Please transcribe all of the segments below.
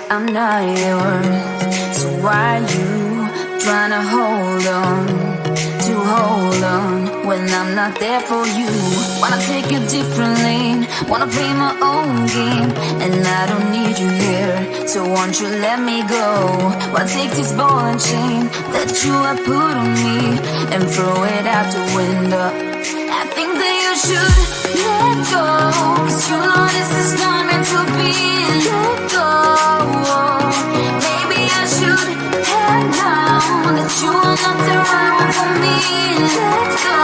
I'm not yours. So why you trying to hold on when I'm not there for you? Wanna take a different lane, wanna play my own game, and I don't need you here, so won't you let me go? Wanna take this ball and chain that you have put on me and throw it out the window. I think that you should let go, 'cause you know this is not meant to be. Let go. Maybe I should have known that you are not the right one for me. Let go.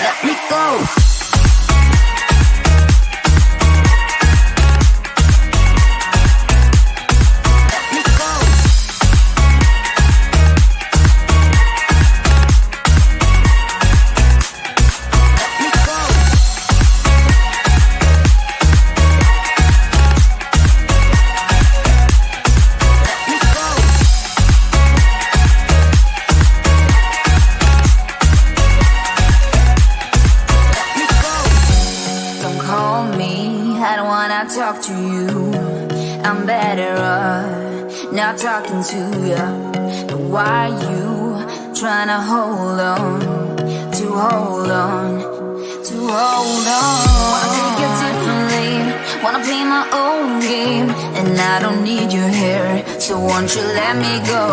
Let me go. Talk to you, I'm better off not talking to you. But why you trying to hold on? Wanna take a different lane, wanna play my own game, and I don't need you here, so won't you let me go?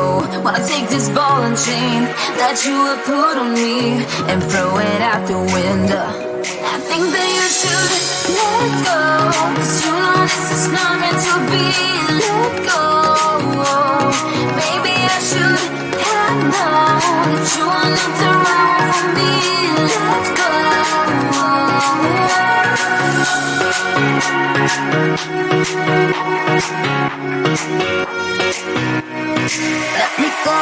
Wanna take this ball and chain that you have put on me and throw it out the window. I think that you should let go, 'cause you know this is not meant to be. Let go. Maybe I should have known that you are not the right one for me. Let go. Let me go.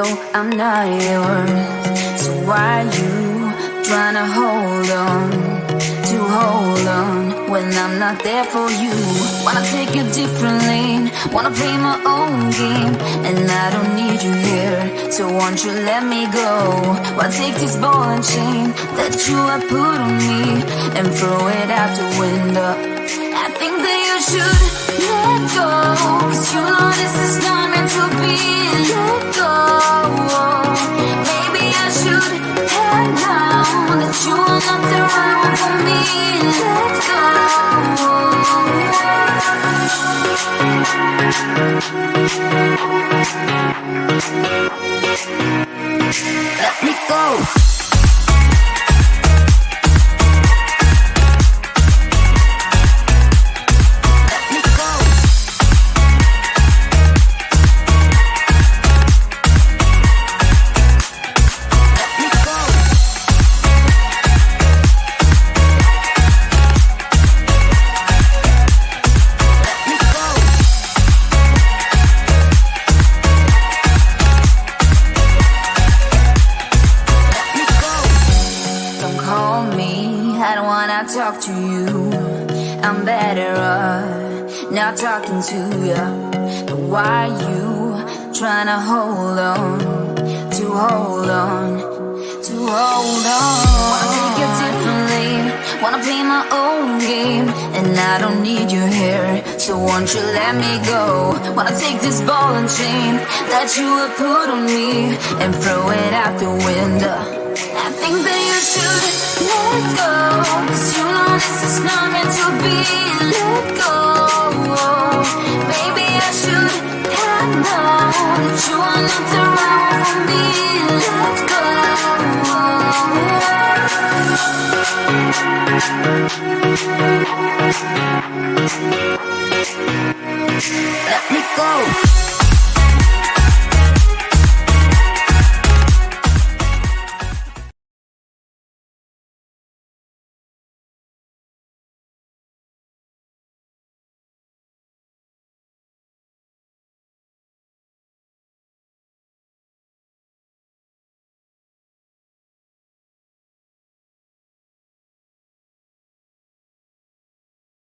know I'm not yours. So why you trying to hold on when I'm not there for you? Wanna take a different lane, wanna play my own game, and I don't need you here, so won't you let me go? Why take this ball and chain that you have put on me and throw it out the window? I think that you should let go, 'cause you know this is not meant to be. Let go. Maybe I should have known that you are not the right one for me. Let go. Let me go. Talk to you, I'm better off not talking to you. But why you trying to hold on? Wanna take a different lane, wanna play my own game, and I don't need you here, so won't you let me go? Wanna take this ball and chain that you have put on me and throw it out the window. I think that you should let go, 'cause you know this is not meant to be. Let go. Maybe I should have known that you are not the right one for me. Let go. Let me go.